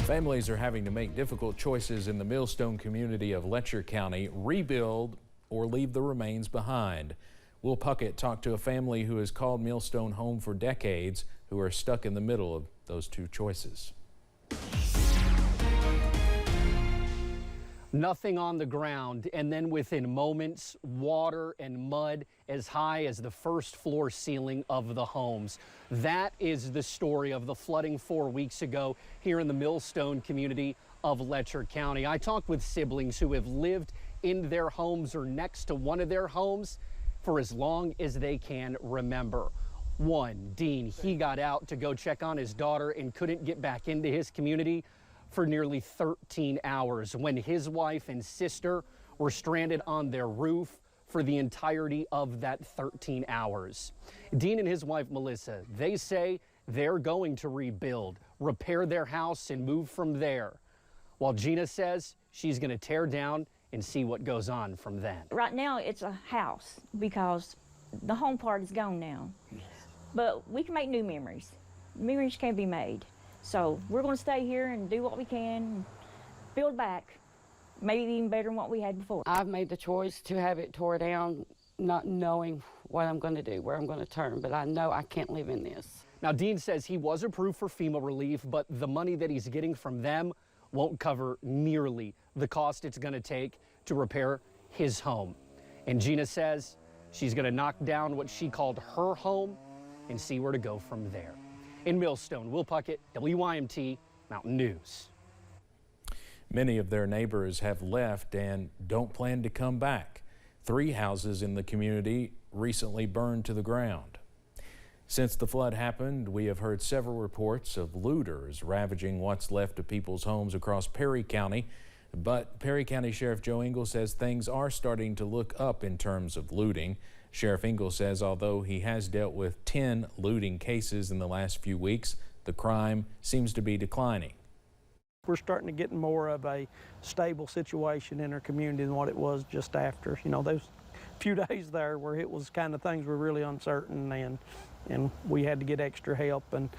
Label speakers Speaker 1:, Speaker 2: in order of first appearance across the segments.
Speaker 1: Families are having to make difficult choices in the Millstone community of Letcher County: rebuild or leave the remains behind. Will Puckett talked to a family who has called Millstone home for decades, who are stuck in the middle of those two choices.
Speaker 2: Nothing on the ground, and then within moments, water and mud as high as the first floor ceiling of the homes. That is the story of the flooding 4 weeks ago here in the Millstone community of Letcher County. I talked with siblings who have lived in their homes or next to one of their homes for as long as they can remember. One, Dean, he got out to go check on his daughter and couldn't get back into his community for nearly 13 hours when his wife and sister were stranded on their roof for the entirety of that 13 hours. Dean and his wife, Melissa, they say they're going to rebuild, repair their house and move from there. While Gina says she's going to tear down and see what goes on from then.
Speaker 3: Right now it's a house because the home part is gone now. But we can make new memories. Memories can be made. So we're going to stay here and do what we can, build back, maybe even better than what we had before.
Speaker 4: I've made the choice to have it tore down, not knowing what I'm going to do, where I'm going to turn, but I know I can't live in this.
Speaker 2: Now, Dean says he was approved for FEMA relief, but the money that he's getting from them won't cover nearly the cost it's going to take to repair his home. And Gina says she's going to knock down what she called her home and see where to go from there. In Millstone, Will Puckett, WYMT Mountain News.
Speaker 1: Many of their neighbors have left and don't plan to come back. 3 houses in the community recently burned to the ground. Since the flood happened, we have heard several reports of looters ravaging what's left of people's homes across Perry County. But Perry County Sheriff Joe Engel says things are starting to look up in terms of looting. Sheriff Engel says although he has dealt with 10 looting cases in the last few weeks, the crime seems to be declining.
Speaker 5: We're starting to get more of a stable situation in our community than what it was just after. You know, those few days there where it was kind of things were really uncertain, and we had to get extra help and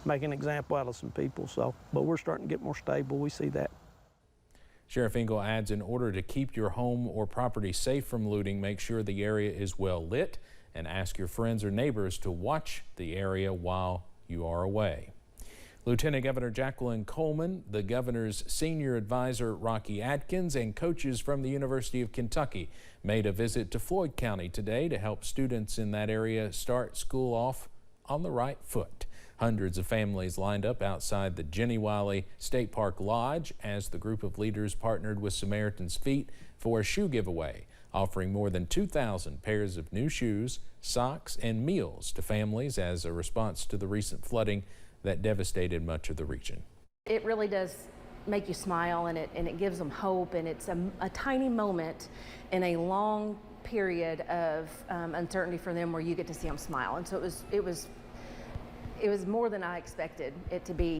Speaker 5: make an example out of some people. So, but we're starting to get more stable. We see that.
Speaker 1: Sheriff Engel adds, in order to keep your home or property safe from looting, make sure the area is well lit and ask your friends or neighbors to watch the area while you are away. Lieutenant Governor Jacqueline Coleman, the governor's senior advisor Rocky Atkins, and coaches from the University of Kentucky made a visit to Floyd County today to help students in that area start school off on the right foot. Hundreds of families lined up outside the Jenny Wiley State Park Lodge as the group of leaders partnered with Samaritan's Feet for a shoe giveaway, offering more than 2,000 pairs of new shoes, socks, and meals to families as a response to the recent flooding that devastated much of the region.
Speaker 6: It really does make you smile, and it gives them hope, and it's a tiny moment in a long period of uncertainty for them where you get to see them smile. And so it was more than I expected it to be.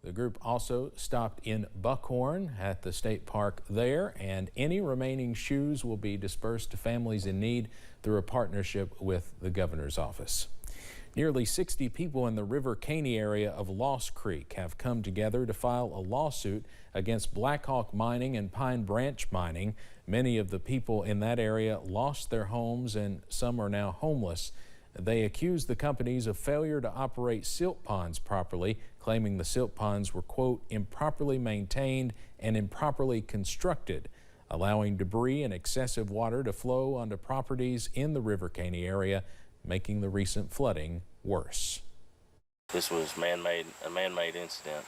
Speaker 1: The group also stopped in Buckhorn at the state park there, and any remaining shoes will be dispersed to families in need through a partnership with the governor's office. Nearly 60 people in the River Caney area of Lost Creek have come together to file a lawsuit against Blackhawk mining and Pine Branch mining. Many of the people in that area lost their homes and some are now homeless. They accuse the companies of failure to operate silt ponds properly, claiming the silt ponds were, quote, improperly maintained and improperly constructed, allowing debris and excessive water to flow onto properties in the River Caney area, making the recent flooding worse.
Speaker 7: This was a man-made incident.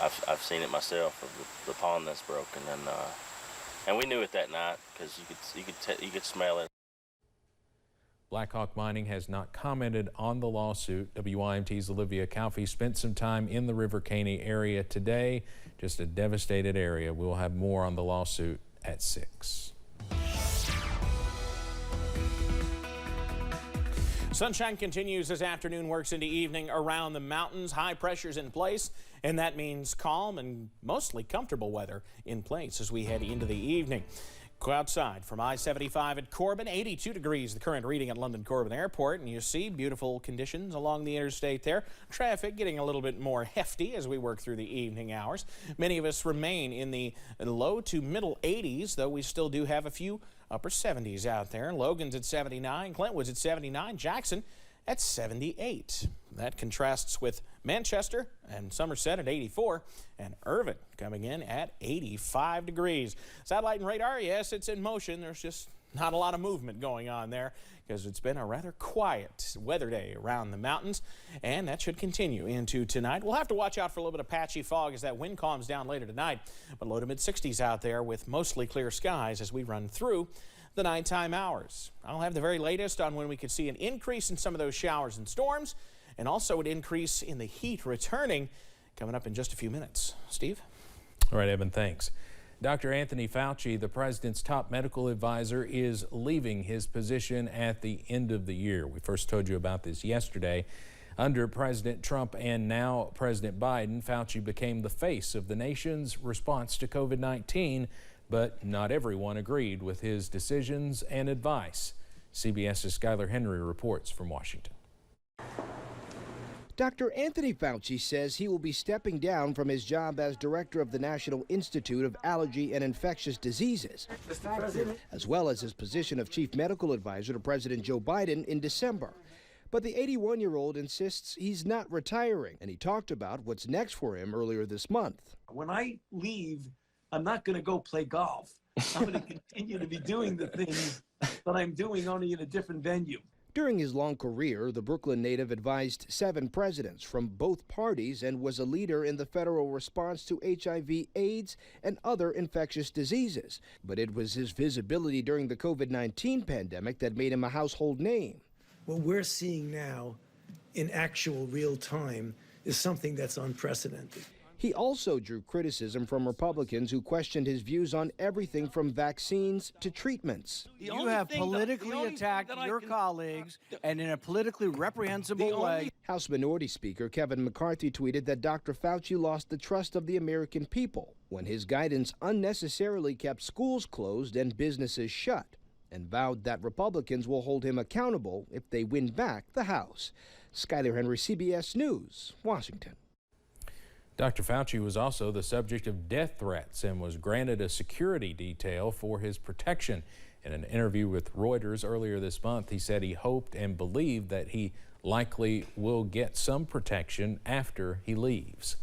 Speaker 7: I've seen it myself, of the pond that's broken, and we knew it that night because you could smell it.
Speaker 1: Blackhawk Mining has not commented on the lawsuit. WYMT's Olivia Calfee spent some time in the River Caney area today. Just a devastated area. We'll have more on the lawsuit at 6.
Speaker 8: Sunshine continues this afternoon, works into evening around the mountains. High pressure's in place, and that means calm and mostly comfortable weather in place as we head into the evening. Go outside from I-75 at Corbin, 82 degrees the current reading at London Corbin Airport, and you see beautiful conditions along the interstate there. Traffic getting a little bit more hefty as we work through the evening hours. Many of us remain in the low to middle 80s, though we still do have a few upper 70s out there. Logan's at 79, Clintwood's at 79, Jackson at 78. That contrasts with Manchester and Somerset at 84, and Irvine coming in at 85 degrees. Satellite and radar, yes, it's in motion. There's just not a lot of movement going on there because it's been a rather quiet weather day around the mountains, and that should continue into tonight. We'll have to watch out for a little bit of patchy fog as that wind calms down later tonight, but low to mid-60s out there with mostly clear skies as we run through the nighttime hours. I'll have the very latest on when we could see an increase in some of those showers and storms, and also an increase in the heat returning coming up in just a few minutes. Steve?
Speaker 1: All right, Evan, thanks. Dr. Anthony Fauci, the president's top medical advisor, is leaving his position at the end of the year. We first told you about this yesterday. Under President Trump and now President Biden, Fauci became the face of the nation's response to COVID-19, but not everyone agreed with his decisions and advice. CBS's Skylar Henry reports from Washington.
Speaker 9: Dr. Anthony Fauci says he will be stepping down from his job as director of the National Institute of Allergy and Infectious Diseases, as well as his position of chief medical advisor to President Joe Biden in December. But the 81-year-old insists he's not retiring, and he talked about what's next for him earlier this month.
Speaker 10: When I leave, I'm not going to go play golf. I'm going to continue to be doing the things that I'm doing, only in a different venue.
Speaker 9: During his long career, the Brooklyn native advised 7 presidents from both parties and was a leader in the federal response to HIV, AIDS, and other infectious diseases. But it was his visibility during the COVID-19 pandemic that made him a household name.
Speaker 10: What we're seeing now in actual real time is something that's unprecedented.
Speaker 9: He also drew criticism from Republicans who questioned his views on everything from vaccines to treatments.
Speaker 11: You have politically attacked your colleagues and in a politically reprehensible way.
Speaker 9: House Minority Speaker Kevin McCarthy tweeted that Dr. Fauci lost the trust of the American people when his guidance unnecessarily kept schools closed and businesses shut, and vowed that Republicans will hold him accountable if they win back the House. Skylar Henry, CBS News, Washington.
Speaker 1: Dr. Fauci was also the subject of death threats and was granted a security detail for his protection. In an interview with Reuters earlier this month, he said he hoped and believed that he likely will get some protection after he leaves.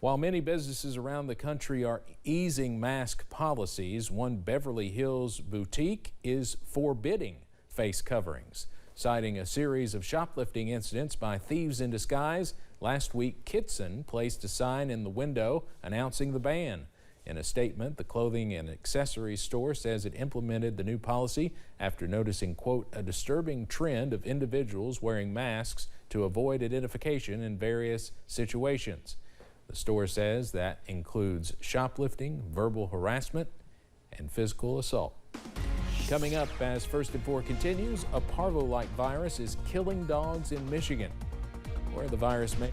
Speaker 1: While many businesses around the country are easing mask policies, one Beverly Hills boutique is forbidding face coverings. Citing a series of shoplifting incidents by thieves in disguise, last week Kitson placed a sign in the window announcing the ban. In a statement, the clothing and accessories store says it implemented the new policy after noticing, quote, a disturbing trend of individuals wearing masks to avoid identification in various situations. The store says that includes shoplifting, verbal harassment, and physical assault. Coming up as First and Four continues, a parvo-like virus is killing dogs in Michigan, where the virus may.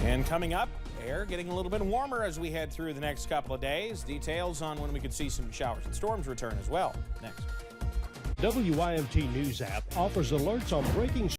Speaker 8: And coming up, air getting a little bit warmer as we head through the next couple of days. Details on when we could see some showers and storms return as well. Next.
Speaker 12: WYMT News app offers alerts on breaking